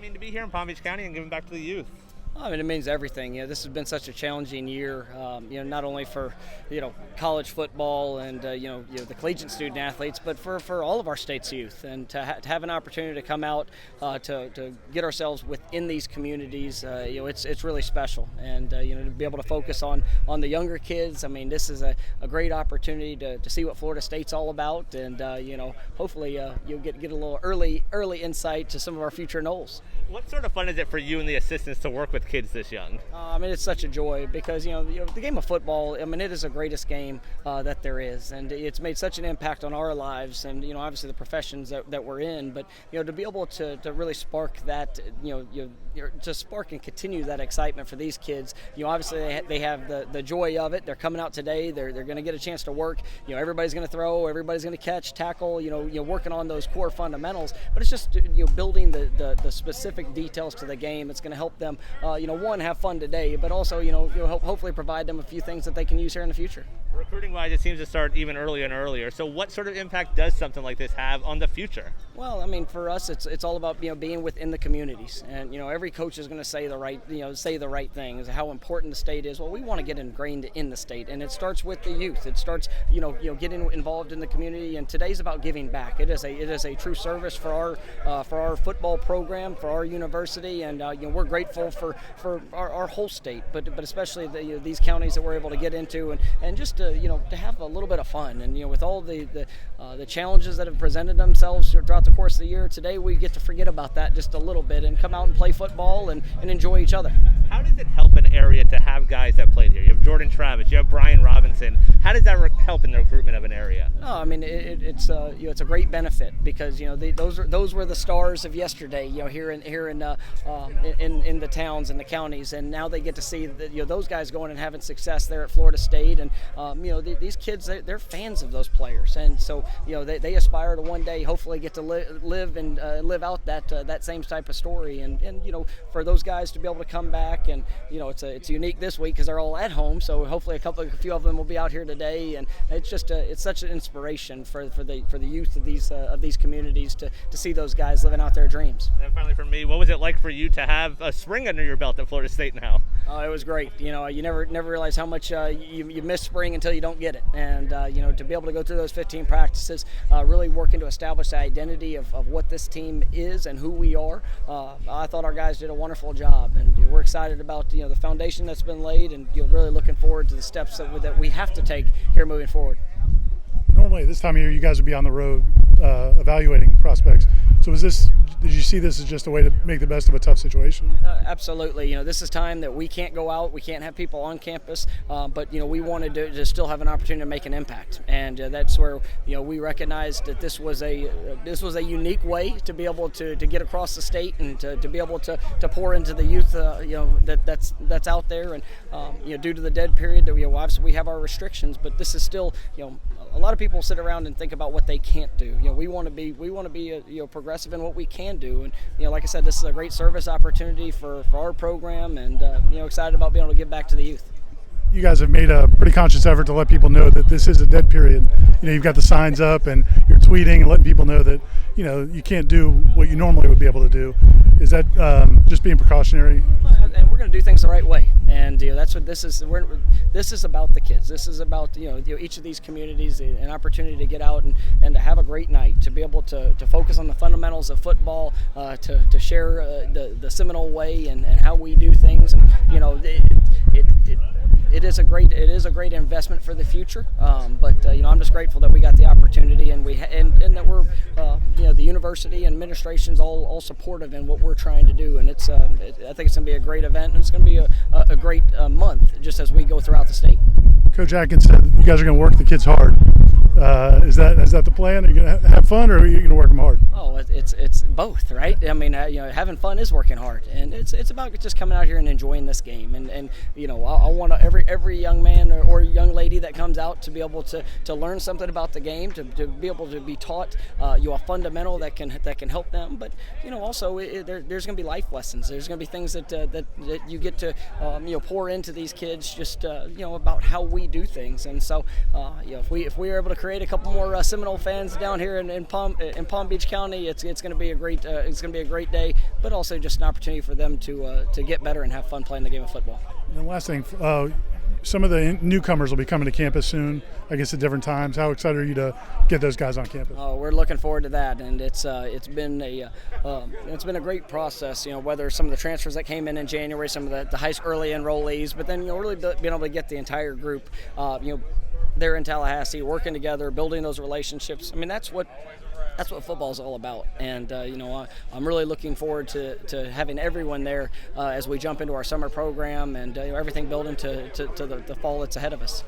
mean to be here in Palm Beach County and giving back to the youth? I mean, it means everything. This has been such a challenging year, not only for, college football and, the collegiate student athletes, but for all of our state's youth. And to have an opportunity to come out, to get ourselves within these communities, it's really special. And, to be able to focus on the younger kids, I mean, this is a great opportunity to see what Florida State's all about. And, hopefully you'll get a little early insight to some of our future Noles. What sort of fun is it for you and the assistants to work with kids this young? I mean, it's such a joy because, the game of football, I mean, it is the greatest game that there is. And it's made such an impact on our lives and, obviously the professions that we're in. But, to be able to really spark that, to spark and continue that excitement for these kids, obviously they have the joy of it. They're coming out today. They're going to get a chance to work. Everybody's going to throw. Everybody's going to catch, tackle, working on those core fundamentals. But it's just, building the specific details to the game. It's going to help them, one, have fun today, but also, hopefully provide them a few things that they can use here in the future. Recruiting-wise, it seems to start even earlier and earlier. So what sort of impact does something like this have on the future? Well, I mean, for us, it's all about, being within the communities. And, every coach is going to say the right things, how important the state is. Well, we want to get ingrained in the state, and it starts with the youth. It starts, getting involved in the community, and today's about giving back. It is a true service for our football program, for our university, and, we're grateful for our whole state, but especially these counties that we're able to get into and just to have a little bit of fun. And with all the challenges that have presented themselves throughout the course of the year, today we get to forget about that just a little bit and come out and play football and enjoy each other. How does it help an area to have guys that played here? You have Jordan Travis, you have Brian Robinson. How does that help in the recruitment of an area? No, I mean it's a great benefit because those were the stars of yesterday. Here in the towns and the counties, and now they get to see those guys going and having success there at Florida State. And these kids, they're fans of those players, and so they aspire to one day hopefully get to live out that same type of story. And for those guys to be able to come back, and it's unique this week because they're all at home. So hopefully a few of them will be out here today, and it's just it's such an inspiration for the youth of these communities to see those guys living out their dreams. And finally, for me, what was it like for you to have a spring under your belt at Florida State now? It was great. You never realize how much you miss spring until you don't get it. And to be able to go through those 15 practices, really working to establish the identity of what this team is and who we are. I thought our guys did a wonderful job, and we're excited about the foundation that's been laid, and really looking forward to the steps that we have to take here moving forward. Normally this time of year you guys would be on the road evaluating prospects. So did you see this as just a way to make the best of a tough situation? Absolutely. This is time that we can't go out, we can't have people on campus, but we wanted to still have an opportunity to make an impact, and that's where we recognized that this was a unique way to be able to get across the state and to be able to pour into the youth that's out there. And due to the dead period, that obviously we have our restrictions, but this is still a lot of people sit around and think about what they can't do. We want to be progressive in what we can do, and like I said, this is a great service opportunity for our program, and excited about being able to give back to the youth. You guys have made a pretty conscious effort to let people know that this is a dead period. You've got the signs up and you're tweeting and letting people know that you can't do what you normally would be able to do. Is that just being precautionary? And we're going to do things the right way, and that's what this is. This is about the kids. This is about each of these communities, an opportunity to get out and to have a great night, to be able to focus on the fundamentals of football, to share the Seminole way and how we do things. And it is a great investment for the future. But I'm just grateful that we got the opportunity, and and that we're the university and administration's all supportive in what we're trying to do. And I think it's going to be a great event, and it's going to be a great month just as we go throughout the state. Coach Atkins said you guys are going to work the kids hard. Is that the plan? Are you going to have fun, or are you going to work them hard? Oh, it's both, right? I mean, having fun is working hard, and it's about just coming out here and enjoying this game. And I want every young man or young lady that comes out to be able to learn something about the game, to be able to be taught a fundamental that can help them. But also there's going to be life lessons. There's going to be things that you get to pour into these kids, just about how we do things. And so if we are able to create a couple more Seminole fans down here in Palm Beach County. It's going to be a great day, but also just an opportunity for them to get better and have fun playing the game of football. And the last thing, some of the newcomers will be coming to campus soon, I guess at different times. How excited are you to get those guys on campus? Oh, we're looking forward to that, and it's been a great process. Whether some of the transfers that came in January, some of the high early enrollees, but then really being able to get the entire group, there in Tallahassee, working together, building those relationships. I mean, that's what football is all about, and I'm really looking forward to having everyone there as we jump into our summer program and everything building to the fall that's ahead of us.